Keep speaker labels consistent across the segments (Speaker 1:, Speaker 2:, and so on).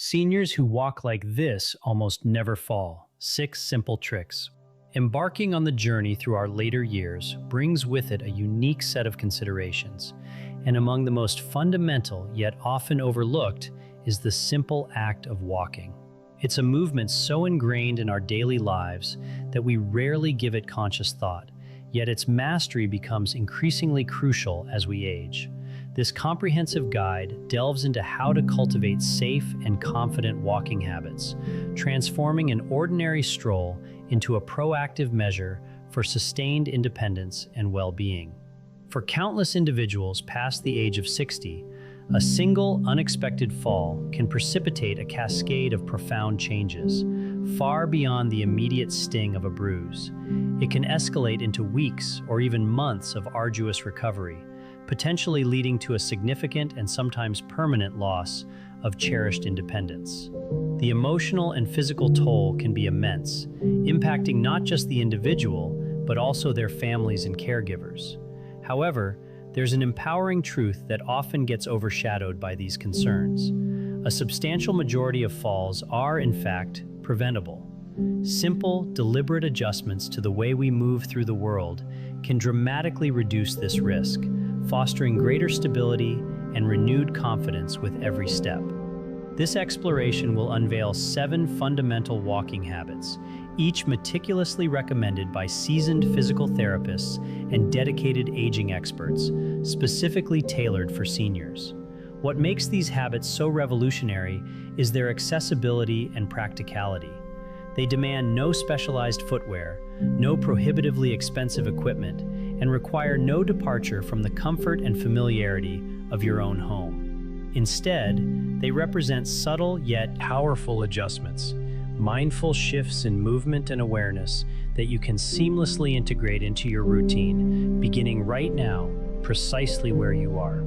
Speaker 1: Seniors who walk like this almost never fall. 6 simple tricks. Embarking on the journey through our later years brings with it a unique set of considerations, and among the most fundamental yet often overlooked is the simple act of walking. It's a movement so ingrained in our daily lives that we rarely give it conscious thought, yet its mastery becomes increasingly crucial as we age. This comprehensive guide delves into how to cultivate safe and confident walking habits, transforming an ordinary stroll into a proactive measure for sustained independence and well-being. For countless individuals past the age of 60, a single unexpected fall can precipitate a cascade of profound changes, far beyond the immediate sting of a bruise. It can escalate into weeks or even months of arduous recovery, potentially leading to a significant and sometimes permanent loss of cherished independence. The emotional and physical toll can be immense, impacting not just the individual, but also their families and caregivers. However, there's an empowering truth that often gets overshadowed by these concerns. A substantial majority of falls are, in fact, preventable. Simple, deliberate adjustments to the way we move through the world can dramatically reduce this risk, fostering greater stability and renewed confidence with every step. This exploration will unveil 7 fundamental walking habits, each meticulously recommended by seasoned physical therapists and dedicated aging experts, specifically tailored for seniors. What makes these habits so revolutionary is their accessibility and practicality. They demand no specialized footwear, no prohibitively expensive equipment, and require no departure from the comfort and familiarity of your own home. Instead, they represent subtle yet powerful adjustments, mindful shifts in movement and awareness that you can seamlessly integrate into your routine, beginning right now, precisely where you are.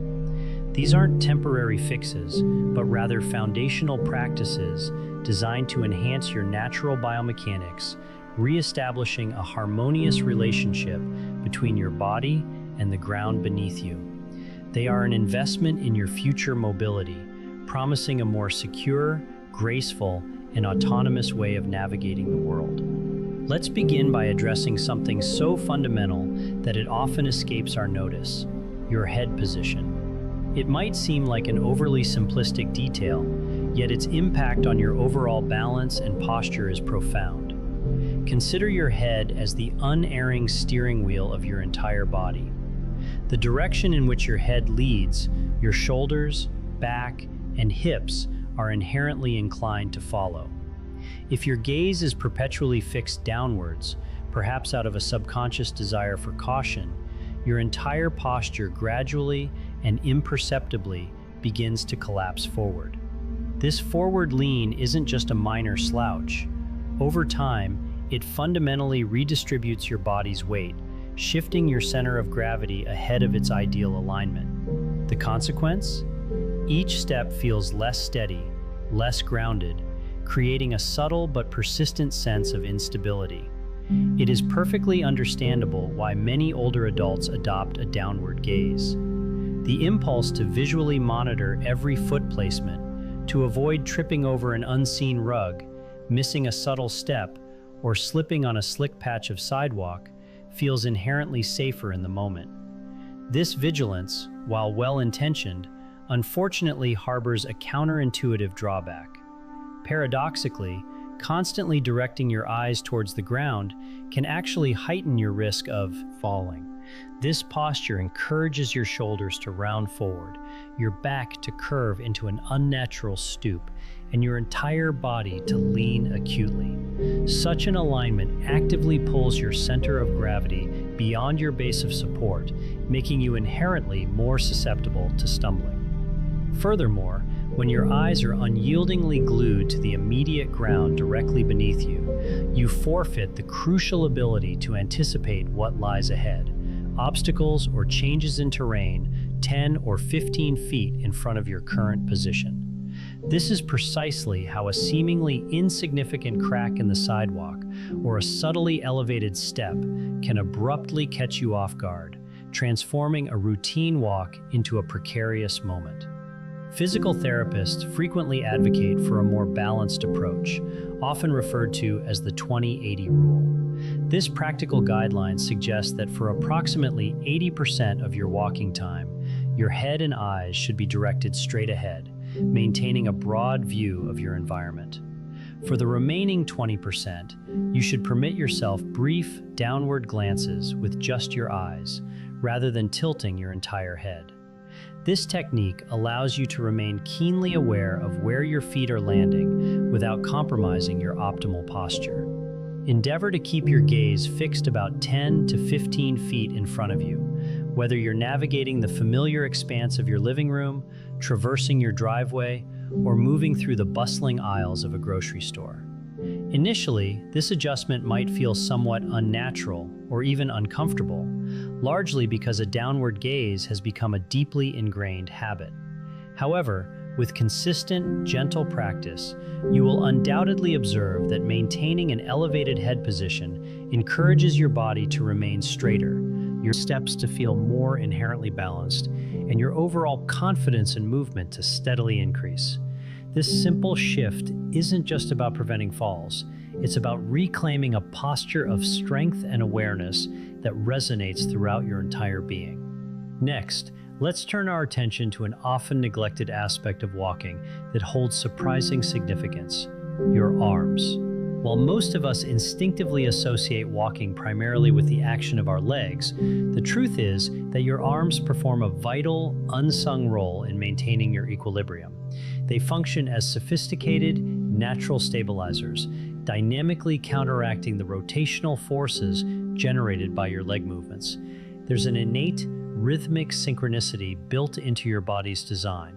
Speaker 1: These aren't temporary fixes, but rather foundational practices designed to enhance your natural biomechanics, reestablishing a harmonious relationship between your body and the ground beneath you. They are an investment in your future mobility, promising a more secure, graceful, and autonomous way of navigating the world. Let's begin by addressing something so fundamental that it often escapes our notice: your head position. It might seem like an overly simplistic detail, yet its impact on your overall balance and posture is profound. Consider your head as the unerring steering wheel of your entire body. The direction in which your head leads, your shoulders, back, and hips are inherently inclined to follow. If your gaze is perpetually fixed downwards, perhaps out of a subconscious desire for caution, your entire posture gradually and imperceptibly begins to collapse forward. This forward lean isn't just a minor slouch. Over time, it fundamentally redistributes your body's weight, shifting your center of gravity ahead of its ideal alignment. The consequence? Each step feels less steady, less grounded, creating a subtle but persistent sense of instability. It is perfectly understandable why many older adults adopt a downward gaze. The impulse to visually monitor every foot placement, to avoid tripping over an unseen rug, missing a subtle step, or slipping on a slick patch of sidewalk, feels inherently safer in the moment. This vigilance, while well-intentioned, unfortunately harbors a counterintuitive drawback. Paradoxically, constantly directing your eyes towards the ground can actually heighten your risk of falling. This posture encourages your shoulders to round forward, your back to curve into an unnatural stoop, and your entire body to lean acutely. Such an alignment actively pulls your center of gravity beyond your base of support, making you inherently more susceptible to stumbling. Furthermore, when your eyes are unyieldingly glued to the immediate ground directly beneath you, you forfeit the crucial ability to anticipate what lies ahead, obstacles or changes in terrain 10 or 15 feet in front of your current position. This is precisely how a seemingly insignificant crack in the sidewalk or a subtly elevated step can abruptly catch you off guard, transforming a routine walk into a precarious moment. Physical therapists frequently advocate for a more balanced approach, often referred to as the 20-80 rule. This practical guideline suggests that for approximately 80% of your walking time, your head and eyes should be directed straight ahead, maintaining a broad view of your environment. For the remaining 20%, you should permit yourself brief, downward glances with just your eyes, rather than tilting your entire head. This technique allows you to remain keenly aware of where your feet are landing without compromising your optimal posture. Endeavor to keep your gaze fixed about 10 to 15 feet in front of you, whether you're navigating the familiar expanse of your living room, traversing your driveway, or moving through the bustling aisles of a grocery store. Initially, this adjustment might feel somewhat unnatural or even uncomfortable, largely because a downward gaze has become a deeply ingrained habit. However, with consistent, gentle practice, you will undoubtedly observe that maintaining an elevated head position encourages your body to remain straighter, your steps to feel more inherently balanced, and your overall confidence in movement to steadily increase. This simple shift isn't just about preventing falls, it's about reclaiming a posture of strength and awareness that resonates throughout your entire being. Next, let's turn our attention to an often neglected aspect of walking that holds surprising significance: your arms. While most of us instinctively associate walking primarily with the action of our legs, the truth is that your arms perform a vital, unsung role in maintaining your equilibrium. They function as sophisticated, natural stabilizers, dynamically counteracting the rotational forces generated by your leg movements. There's an innate, rhythmic synchronicity built into your body's design.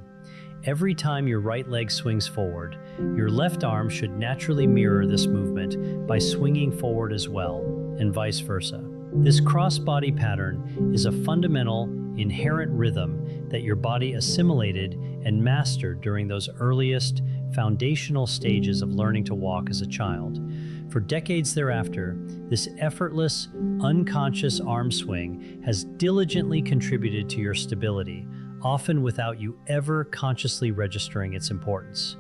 Speaker 1: Every time your right leg swings forward, your left arm should naturally mirror this movement by swinging forward as well, and vice versa. This cross-body pattern is a fundamental, inherent rhythm that your body assimilated and mastered during those earliest, foundational stages of learning to walk as a child. For decades thereafter, this effortless, unconscious arm swing has diligently contributed to your stability, often without you ever consciously registering its importance.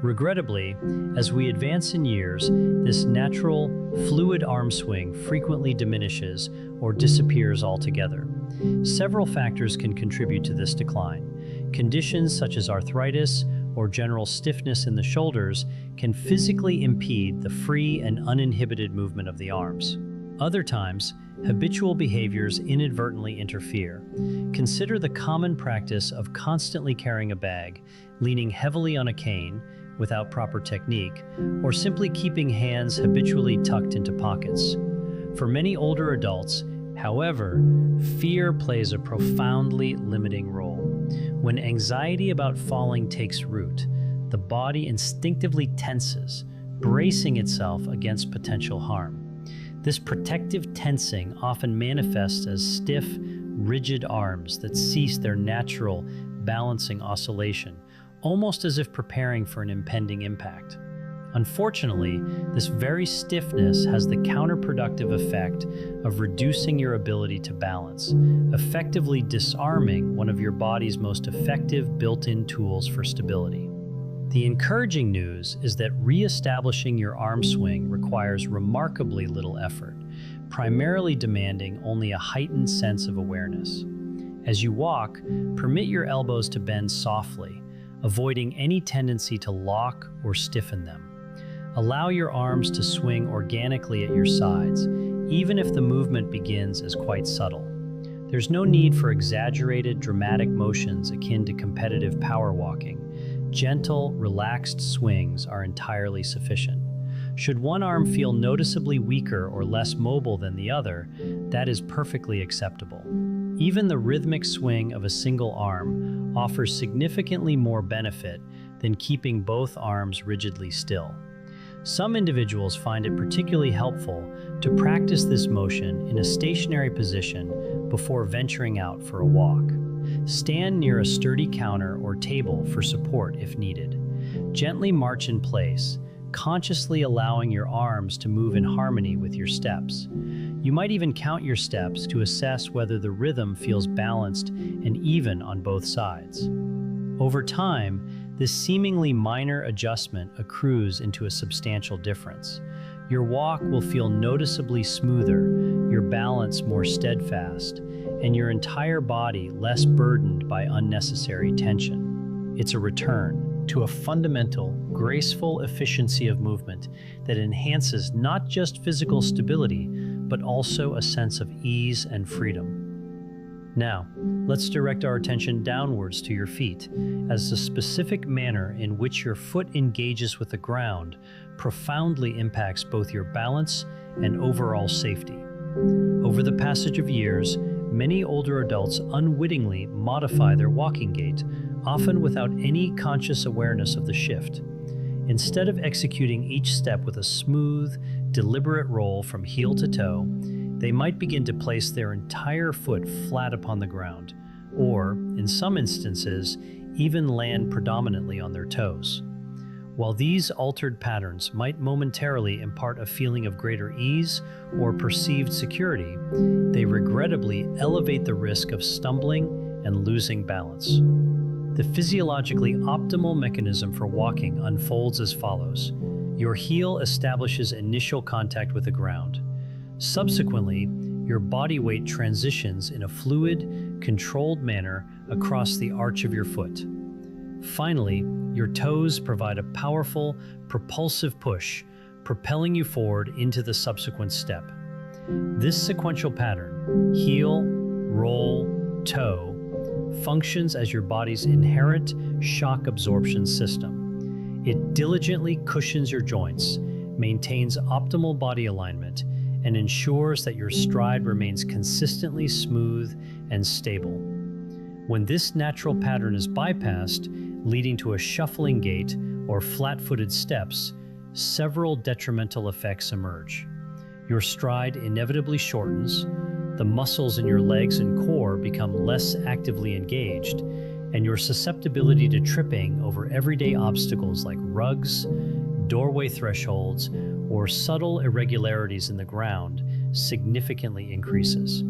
Speaker 1: Regrettably, as we advance in years, this natural, fluid arm swing frequently diminishes or disappears altogether. Several factors can contribute to this decline. Conditions such as arthritis or general stiffness in the shoulders can physically impede the free and uninhibited movement of the arms. Other times, habitual behaviors inadvertently interfere. Consider the common practice of constantly carrying a bag, leaning heavily on a cane without proper technique, or simply keeping hands habitually tucked into pockets. For many older adults, however, fear plays a profoundly limiting role. When anxiety about falling takes root, the body instinctively tenses, bracing itself against potential harm. This protective tensing often manifests as stiff, rigid arms that cease their natural, balancing oscillation, almost as if preparing for an impending impact. Unfortunately, this very stiffness has the counterproductive effect of reducing your ability to balance, effectively disarming one of your body's most effective built-in tools for stability. The encouraging news is that re-establishing your arm swing requires remarkably little effort, primarily demanding only a heightened sense of awareness. As you walk, permit your elbows to bend softly, avoiding any tendency to lock or stiffen them. Allow your arms to swing organically at your sides, even if the movement begins as quite subtle. There's no need for exaggerated, dramatic motions akin to competitive power walking. Gentle, relaxed swings are entirely sufficient. Should one arm feel noticeably weaker or less mobile than the other, that is perfectly acceptable. Even the rhythmic swing of a single arm offers significantly more benefit than keeping both arms rigidly still. Some individuals find it particularly helpful to practice this motion in a stationary position before venturing out for a walk. Stand near a sturdy counter or table for support if needed. Gently march in place, consciously allowing your arms to move in harmony with your steps. You might even count your steps to assess whether the rhythm feels balanced and even on both sides. Over time, this seemingly minor adjustment accrues into a substantial difference. Your walk will feel noticeably smoother, your balance more steadfast, and your entire body less burdened by unnecessary tension. It's a return to a fundamental, graceful efficiency of movement that enhances not just physical stability, but also a sense of ease and freedom. Now, let's direct our attention downwards to your feet, as the specific manner in which your foot engages with the ground profoundly impacts both your balance and overall safety. Over the passage of years, many older adults unwittingly modify their walking gait, often without any conscious awareness of the shift. Instead of executing each step with a smooth, deliberate roll from heel to toe, they might begin to place their entire foot flat upon the ground, or, in some instances, even land predominantly on their toes. While these altered patterns might momentarily impart a feeling of greater ease or perceived security, they regrettably elevate the risk of stumbling and losing balance. The physiologically optimal mechanism for walking unfolds as follows. Your heel establishes initial contact with the ground. Subsequently, your body weight transitions in a fluid, controlled manner across the arch of your foot. Finally, your toes provide a powerful, propulsive push, propelling you forward into the subsequent step. This sequential pattern, heel, roll, toe, functions as your body's inherent shock absorption system. It diligently cushions your joints, maintains optimal body alignment, and ensures that your stride remains consistently smooth and stable. When this natural pattern is bypassed, leading to a shuffling gait or flat-footed steps, several detrimental effects emerge. Your stride inevitably shortens, the muscles in your legs and core become less actively engaged, and your susceptibility to tripping over everyday obstacles like rugs, doorway thresholds, or subtle irregularities in the ground significantly increases.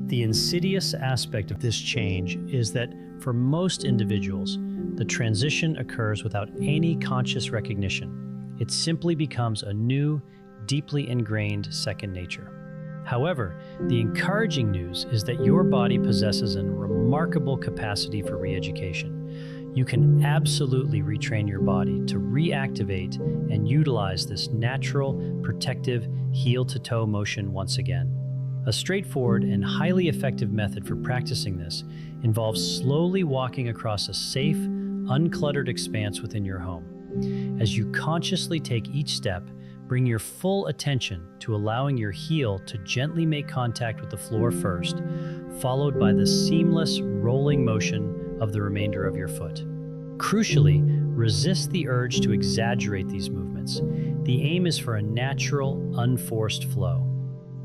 Speaker 1: The insidious aspect of this change is that for most individuals, the transition occurs without any conscious recognition. It simply becomes a new, deeply ingrained second nature. However, the encouraging news is that your body possesses a remarkable capacity for re-education. You can absolutely retrain your body to reactivate and utilize this natural, protective heel-to-toe motion once again. A straightforward and highly effective method for practicing this involves slowly walking across a safe, uncluttered expanse within your home. As you consciously take each step, bring your full attention to allowing your heel to gently make contact with the floor first, followed by the seamless rolling motion of the remainder of your foot. Crucially, resist the urge to exaggerate these movements. The aim is for a natural, unforced flow.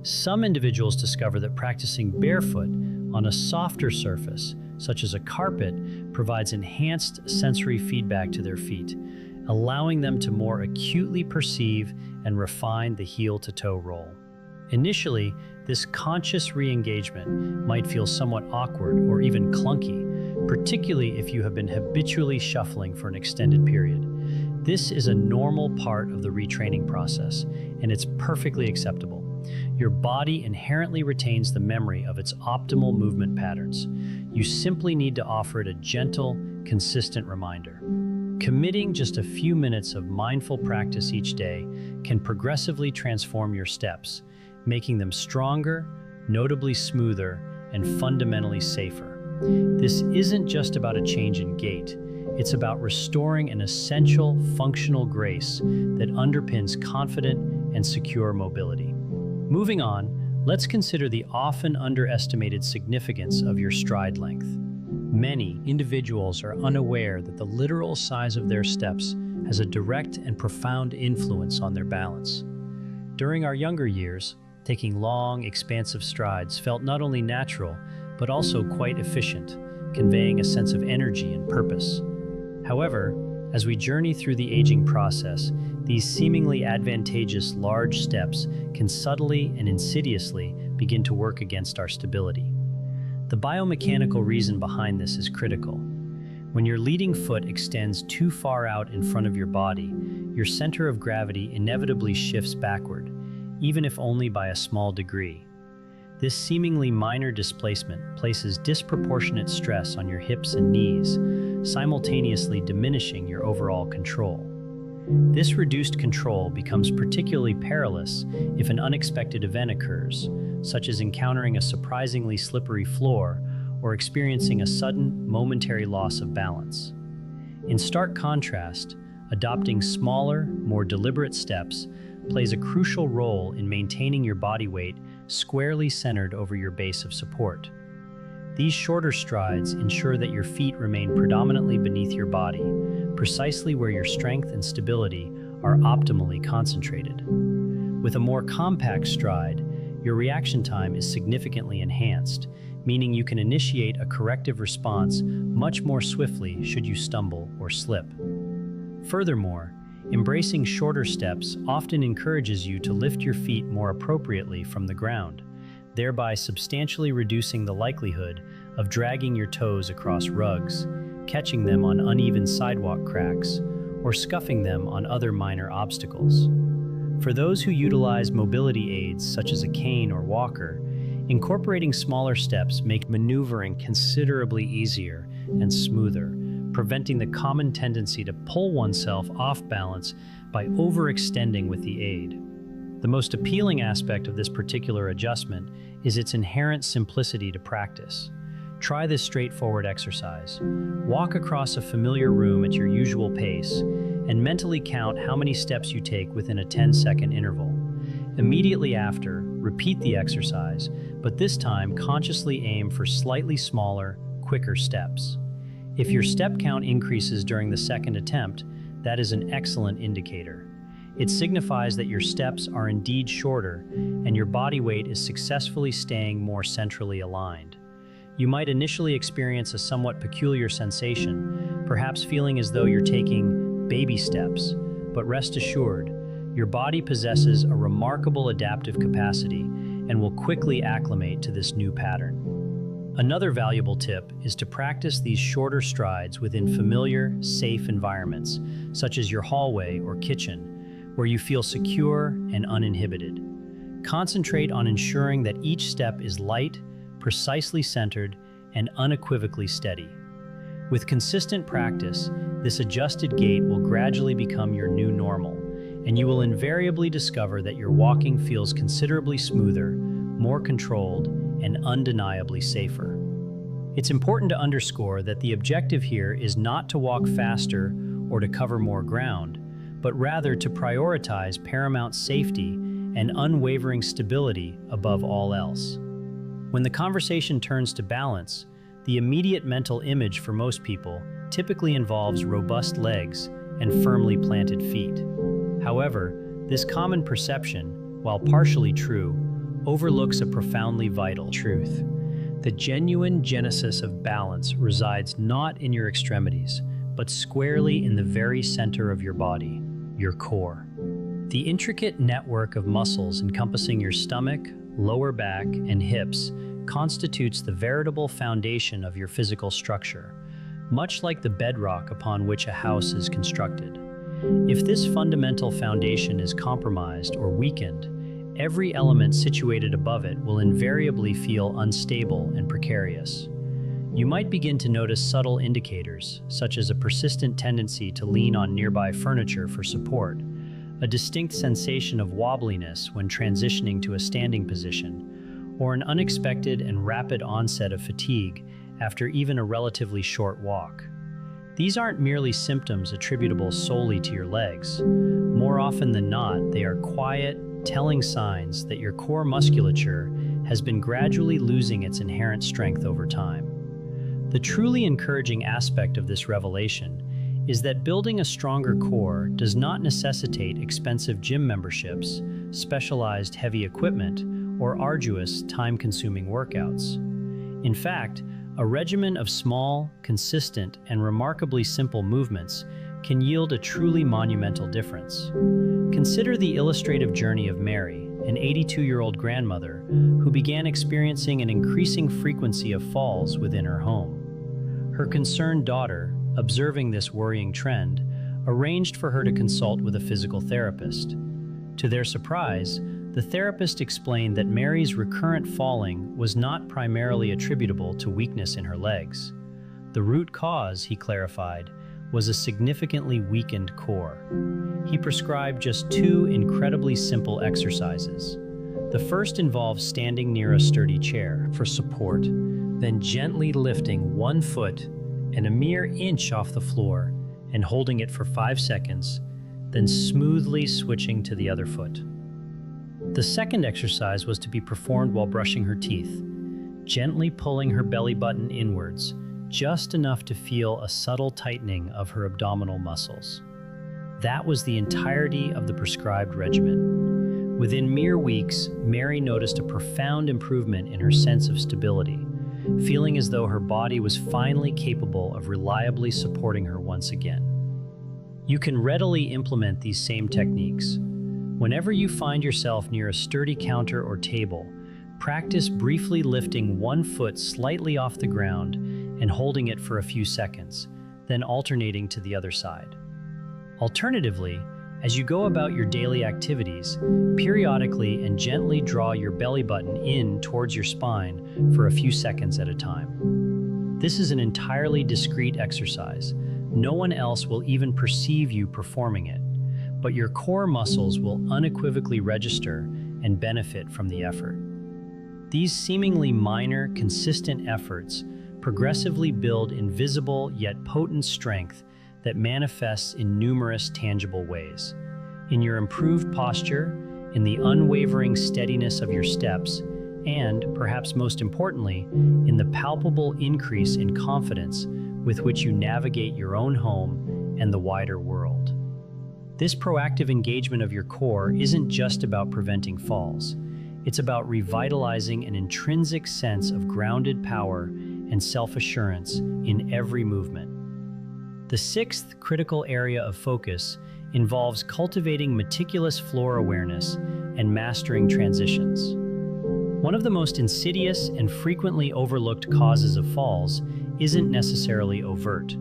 Speaker 1: Some individuals discover that practicing barefoot on a softer surface, such as a carpet, provides enhanced sensory feedback to their feet, allowing them to more acutely perceive and refine the heel-to-toe roll. Initially, this conscious re-engagement might feel somewhat awkward or even clunky, particularly if you have been habitually shuffling for an extended period. This is a normal part of the retraining process, and it's perfectly acceptable. Your body inherently retains the memory of its optimal movement patterns. You simply need to offer it a gentle, consistent reminder. Committing just a few minutes of mindful practice each day can progressively transform your steps, making them stronger, notably smoother, and fundamentally safer. This isn't just about a change in gait. It's about restoring an essential functional grace that underpins confident and secure mobility. Moving on, let's consider the often underestimated significance of your stride length. Many individuals are unaware that the literal size of their steps has a direct and profound influence on their balance. During our younger years, taking long, expansive strides felt not only natural, but also quite efficient, conveying a sense of energy and purpose. However, as we journey through the aging process, these seemingly advantageous large steps can subtly and insidiously begin to work against our stability. The biomechanical reason behind this is critical. When your leading foot extends too far out in front of your body, your center of gravity inevitably shifts backward, even if only by a small degree. This seemingly minor displacement places disproportionate stress on your hips and knees, simultaneously diminishing your overall control. This reduced control becomes particularly perilous if an unexpected event occurs, such as encountering a surprisingly slippery floor or experiencing a sudden, momentary loss of balance. In stark contrast, adopting smaller, more deliberate steps plays a crucial role in maintaining your body weight squarely centered over your base of support. These shorter strides ensure that your feet remain predominantly beneath your body, precisely where your strength and stability are optimally concentrated. With a more compact stride, your reaction time is significantly enhanced, meaning you can initiate a corrective response much more swiftly should you stumble or slip. Furthermore, embracing shorter steps often encourages you to lift your feet more appropriately from the ground, thereby substantially reducing the likelihood of dragging your toes across rugs, catching them on uneven sidewalk cracks, or scuffing them on other minor obstacles. For those who utilize mobility aids such as a cane or walker, incorporating smaller steps make maneuvering considerably easier and smoother, preventing the common tendency to pull oneself off balance by overextending with the aid. The most appealing aspect of this particular adjustment is its inherent simplicity to practice. Try this straightforward exercise. Walk across a familiar room at your usual pace and mentally count how many steps you take within a 10-second interval. Immediately after, repeat the exercise, but this time consciously aim for slightly smaller, quicker steps. If your step count increases during the second attempt, that is an excellent indicator. It signifies that your steps are indeed shorter and your body weight is successfully staying more centrally aligned. You might initially experience a somewhat peculiar sensation, perhaps feeling as though you're taking baby steps, but rest assured, your body possesses a remarkable adaptive capacity and will quickly acclimate to this new pattern. Another valuable tip is to practice these shorter strides within familiar, safe environments, such as your hallway or kitchen, where you feel secure and uninhibited. Concentrate on ensuring that each step is light, precisely centered, and unequivocally steady. With consistent practice, this adjusted gait will gradually become your new normal, and you will invariably discover that your walking feels considerably smoother, more controlled, and undeniably safer. It's important to underscore that the objective here is not to walk faster or to cover more ground, but rather to prioritize paramount safety and unwavering stability above all else. When the conversation turns to balance, the immediate mental image for most people typically involves robust legs and firmly planted feet. However, this common perception, while partially true, overlooks a profoundly vital truth. The genuine genesis of balance resides not in your extremities, but squarely in the very center of your body, your core. The intricate network of muscles encompassing your stomach, lower back, and hips constitutes the veritable foundation of your physical structure, much like the bedrock upon which a house is constructed. If this fundamental foundation is compromised or weakened, every element situated above it will invariably feel unstable and precarious. You might begin to notice subtle indicators, such as a persistent tendency to lean on nearby furniture for support, a distinct sensation of wobbliness when transitioning to a standing position, or an unexpected and rapid onset of fatigue after even a relatively short walk. These aren't merely symptoms attributable solely to your legs. More often than not, they are quiet, telling signs that your core musculature has been gradually losing its inherent strength over time. The truly encouraging aspect of this revelation is that building a stronger core does not necessitate expensive gym memberships, specialized heavy equipment, or arduous, time-consuming workouts. In fact, a regimen of small, consistent, and remarkably simple movements can yield a truly monumental difference. Consider the illustrative journey of Mary, an 82-year-old grandmother who began experiencing an increasing frequency of falls within her home. Her concerned daughter, observing this worrying trend, arranged for her to consult with a physical therapist. To their surprise, the therapist explained that Mary's recurrent falling was not primarily attributable to weakness in her legs. The root cause, he clarified, was a significantly weakened core. He prescribed just 2 incredibly simple exercises. The first involves standing near a sturdy chair for support, then gently lifting 1 foot and a mere inch off the floor and holding it for 5 seconds, then smoothly switching to the other foot. The second exercise was to be performed while brushing her teeth, gently pulling her belly button inwards, just enough to feel a subtle tightening of her abdominal muscles. That was the entirety of the prescribed regimen. Within mere weeks, Mary noticed a profound improvement in her sense of stability, feeling as though her body was finally capable of reliably supporting her once again. You can readily implement these same techniques. Whenever you find yourself near a sturdy counter or table, practice briefly lifting 1 foot slightly off the ground and holding it for a few seconds, then alternating to the other side. Alternatively, as you go about your daily activities, periodically and gently draw your belly button in towards your spine for a few seconds at a time. This is an entirely discreet exercise. No one else will even perceive you performing it, but your core muscles will unequivocally register and benefit from the effort. These seemingly minor, consistent efforts progressively build invisible yet potent strength that manifests in numerous tangible ways. In your improved posture, in the unwavering steadiness of your steps, and, perhaps most importantly, in the palpable increase in confidence with which you navigate your own home and the wider world. This proactive engagement of your core isn't just about preventing falls. It's about revitalizing an intrinsic sense of grounded power and self-assurance in every movement. The 6th critical area of focus involves cultivating meticulous floor awareness and mastering transitions. One of the most insidious and frequently overlooked causes of falls isn't necessarily overt: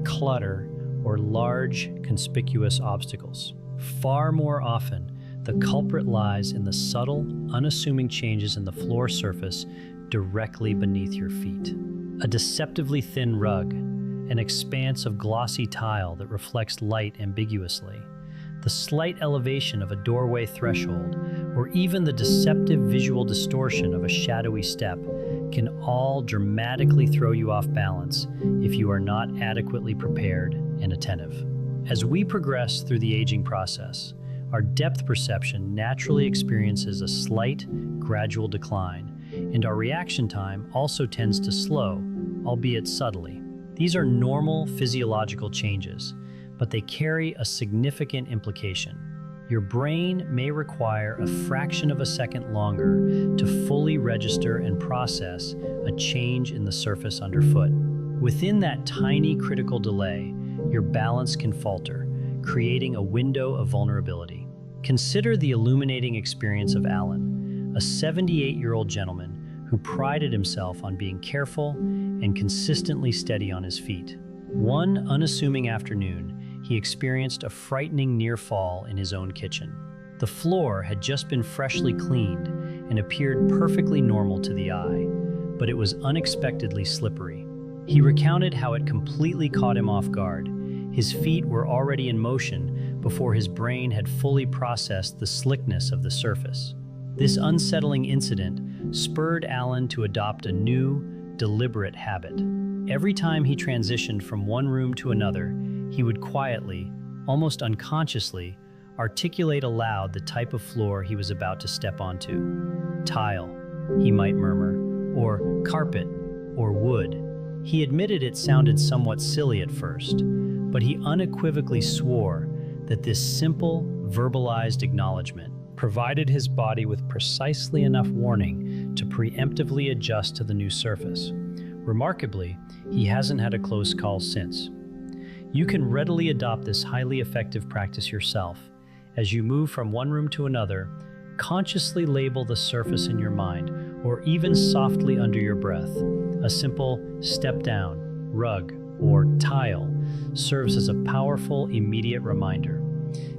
Speaker 1: clutter or large, conspicuous obstacles. Far more often, the culprit lies in the subtle, unassuming changes in the floor surface directly beneath your feet. A deceptively thin rug, an expanse of glossy tile that reflects light ambiguously, the slight elevation of a doorway threshold, or even the deceptive visual distortion of a shadowy step can all dramatically throw you off balance if you are not adequately prepared and attentive. As we progress through the aging process, our depth perception naturally experiences a slight, gradual decline, and our reaction time also tends to slow, albeit subtly. These are normal physiological changes, but they carry a significant implication. Your brain may require a fraction of a second longer to fully register and process a change in the surface underfoot. Within that tiny critical delay, your balance can falter, creating a window of vulnerability. Consider the illuminating experience of Alan, a 78-year-old gentleman who prided himself on being careful and consistently steady on his feet. One unassuming afternoon, he experienced a frightening near fall in his own kitchen. The floor had just been freshly cleaned and appeared perfectly normal to the eye, but it was unexpectedly slippery. He recounted how it completely caught him off guard. His feet were already in motion before his brain had fully processed the slickness of the surface. This unsettling incident spurred Alan to adopt a new, deliberate habit. Every time he transitioned from one room to another, he would quietly, almost unconsciously, articulate aloud the type of floor he was about to step onto. Tile, he might murmur, or carpet, or wood. He admitted it sounded somewhat silly at first, but he unequivocally swore that this simple, verbalized acknowledgement provided his body with precisely enough warning to preemptively adjust to the new surface. Remarkably, he hasn't had a close call since. You can readily adopt this highly effective practice yourself. As you move from one room to another, consciously label the surface in your mind, or even softly under your breath. A simple step down, rug, or tile, serves as a powerful, immediate reminder.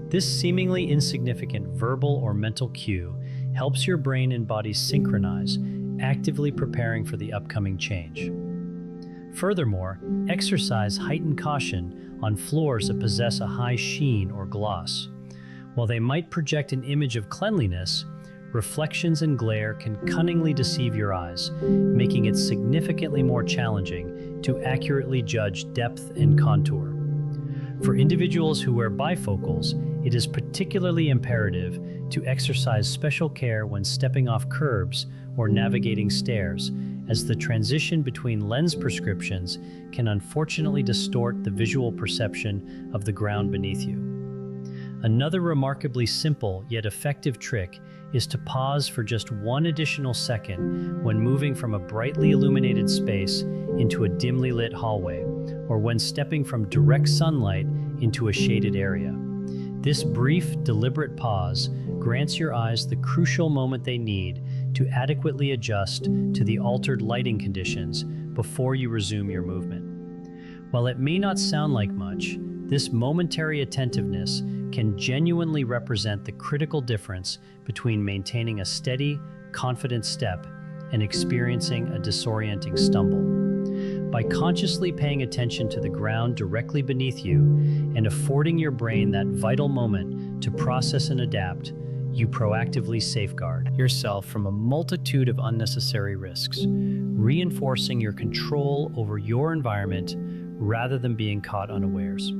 Speaker 1: This seemingly insignificant verbal or mental cue helps your brain and body synchronize, actively preparing for the upcoming change. Furthermore, exercise heightened caution on floors that possess a high sheen or gloss. While they might project an image of cleanliness, reflections and glare can cunningly deceive your eyes, making it significantly more challenging to accurately judge depth and contour. For individuals who wear bifocals, it is particularly imperative to exercise special care when stepping off curbs or navigating stairs, as the transition between lens prescriptions can unfortunately distort the visual perception of the ground beneath you. Another remarkably simple yet effective trick is to pause for just one additional second when moving from a brightly illuminated space into a dimly lit hallway, or when stepping from direct sunlight into a shaded area. This brief, deliberate pause grants your eyes the crucial moment they need to adequately adjust to the altered lighting conditions before you resume your movement. While it may not sound like much, this momentary attentiveness can genuinely represent the critical difference between maintaining a steady, confident step and experiencing a disorienting stumble. By consciously paying attention to the ground directly beneath you and affording your brain that vital moment to process and adapt, you proactively safeguard yourself from a multitude of unnecessary risks, reinforcing your control over your environment rather than being caught unawares.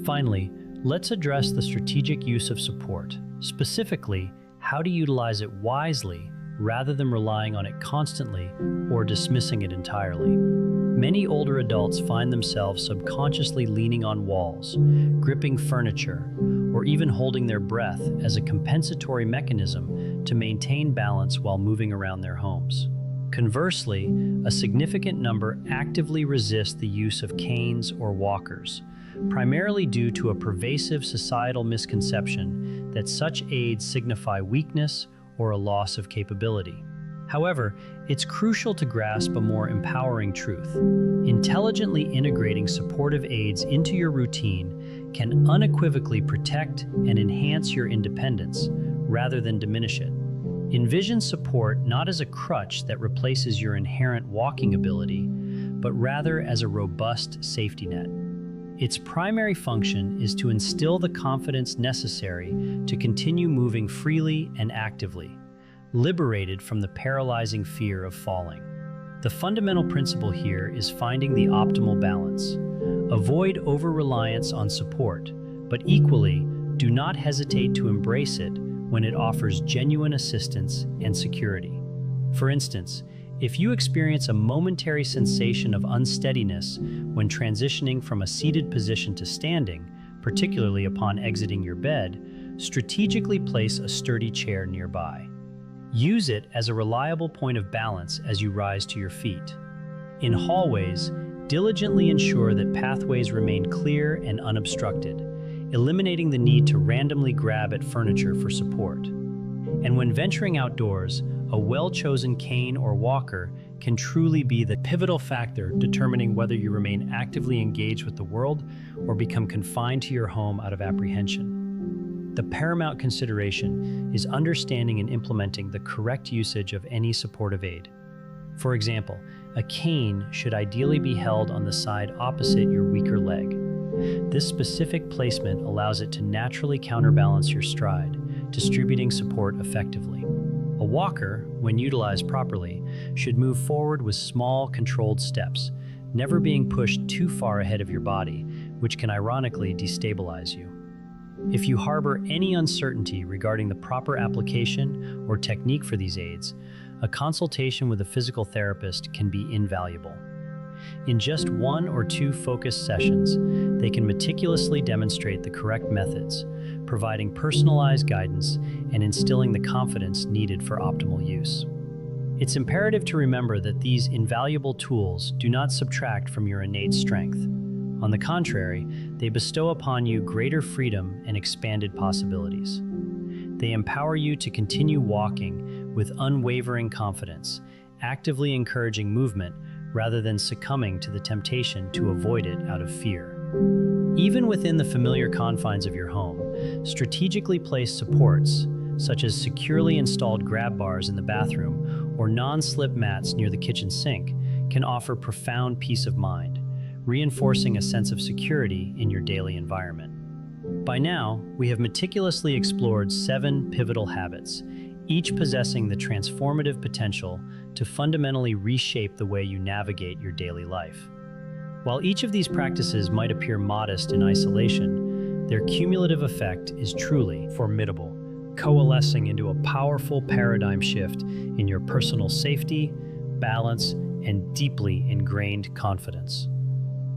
Speaker 1: Finally, let's address the strategic use of support, specifically how to utilize it wisely rather than relying on it constantly or dismissing it entirely. Many older adults find themselves subconsciously leaning on walls, gripping furniture, or even holding their breath as a compensatory mechanism to maintain balance while moving around their homes. Conversely, a significant number actively resist the use of canes or walkers, primarily due to a pervasive societal misconception that such aids signify weakness or a loss of capability. However, it's crucial to grasp a more empowering truth. Intelligently integrating supportive aids into your routine can unequivocally protect and enhance your independence rather than diminish it. Envision support not as a crutch that replaces your inherent walking ability, but rather as a robust safety net. Its primary function is to instill the confidence necessary to continue moving freely and actively, liberated from the paralyzing fear of falling. The fundamental principle here is finding the optimal balance. Avoid over-reliance on support, but equally, do not hesitate to embrace it when it offers genuine assistance and security. For instance, if you experience a momentary sensation of unsteadiness when transitioning from a seated position to standing, particularly upon exiting your bed, strategically place a sturdy chair nearby. Use it as a reliable point of balance as you rise to your feet. In hallways, diligently ensure that pathways remain clear and unobstructed, eliminating the need to randomly grab at furniture for support. And when venturing outdoors, a well-chosen cane or walker can truly be the pivotal factor determining whether you remain actively engaged with the world or become confined to your home out of apprehension. The paramount consideration is understanding and implementing the correct usage of any supportive aid. For example, a cane should ideally be held on the side opposite your weaker leg. This specific placement allows it to naturally counterbalance your stride, distributing support effectively. A walker, when utilized properly, should move forward with small, controlled steps, never being pushed too far ahead of your body, which can ironically destabilize you. If you harbor any uncertainty regarding the proper application or technique for these aids, a consultation with a physical therapist can be invaluable. In just 1 or 2 focused sessions, they can meticulously demonstrate the correct methods, providing personalized guidance and instilling the confidence needed for optimal use. It's imperative to remember that these invaluable tools do not subtract from your innate strength. On the contrary, they bestow upon you greater freedom and expanded possibilities. They empower you to continue walking with unwavering confidence, actively encouraging movement rather than succumbing to the temptation to avoid it out of fear. Even within the familiar confines of your home, strategically placed supports, such as securely installed grab bars in the bathroom or non-slip mats near the kitchen sink, can offer profound peace of mind, reinforcing a sense of security in your daily environment. By now, we have meticulously explored 7 pivotal habits, each possessing the transformative potential to fundamentally reshape the way you navigate your daily life. While each of these practices might appear modest in isolation, their cumulative effect is truly formidable, coalescing into a powerful paradigm shift in your personal safety, balance, and deeply ingrained confidence.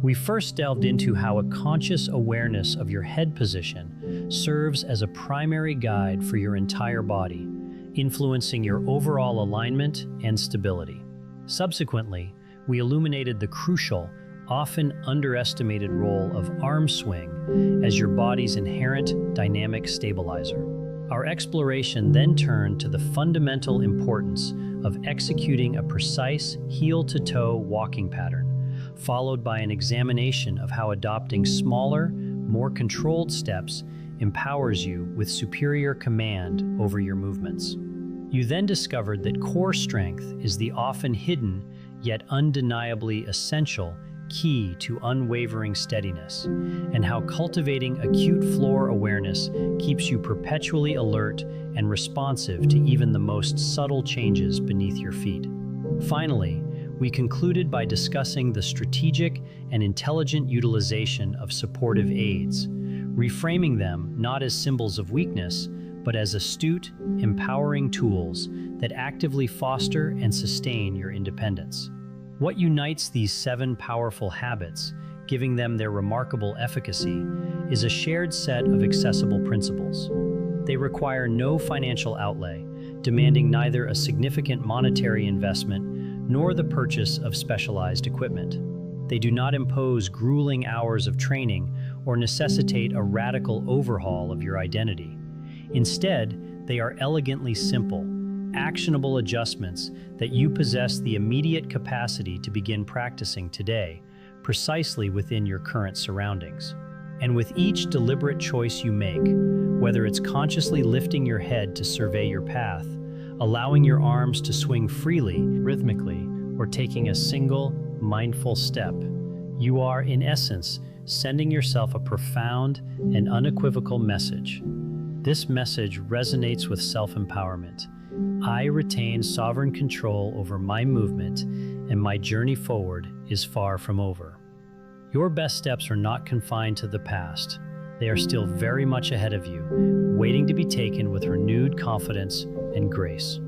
Speaker 1: We first delved into how a conscious awareness of your head position serves as a primary guide for your entire body, influencing your overall alignment and stability. Subsequently, we illuminated the crucial, often underestimated role of arm swing as your body's inherent dynamic stabilizer. Our exploration then turned to the fundamental importance of executing a precise heel-to-toe walking pattern, followed by an examination of how adopting smaller, more controlled steps empowers you with superior command over your movements. You then discovered that core strength is the often hidden, yet undeniably essential key to unwavering steadiness, and how cultivating acute floor awareness keeps you perpetually alert and responsive to even the most subtle changes beneath your feet. Finally, we concluded by discussing the strategic and intelligent utilization of supportive aids, reframing them not as symbols of weakness, but as astute, empowering tools that actively foster and sustain your independence. What unites these 7 powerful habits, giving them their remarkable efficacy, is a shared set of accessible principles. They require no financial outlay, demanding neither a significant monetary investment nor the purchase of specialized equipment. They do not impose grueling hours of training or necessitate a radical overhaul of your identity. Instead, they are elegantly simple, actionable adjustments that you possess the immediate capacity to begin practicing today, precisely within your current surroundings. And with each deliberate choice you make, whether it's consciously lifting your head to survey your path, allowing your arms to swing freely, rhythmically, or taking a single, mindful step, you are, in essence, sending yourself a profound and unequivocal message. This message resonates with self-empowerment. I retain sovereign control over my movement, and my journey forward is far from over. Your best steps are not confined to the past. They are still very much ahead of you, waiting to be taken with renewed confidence and grace.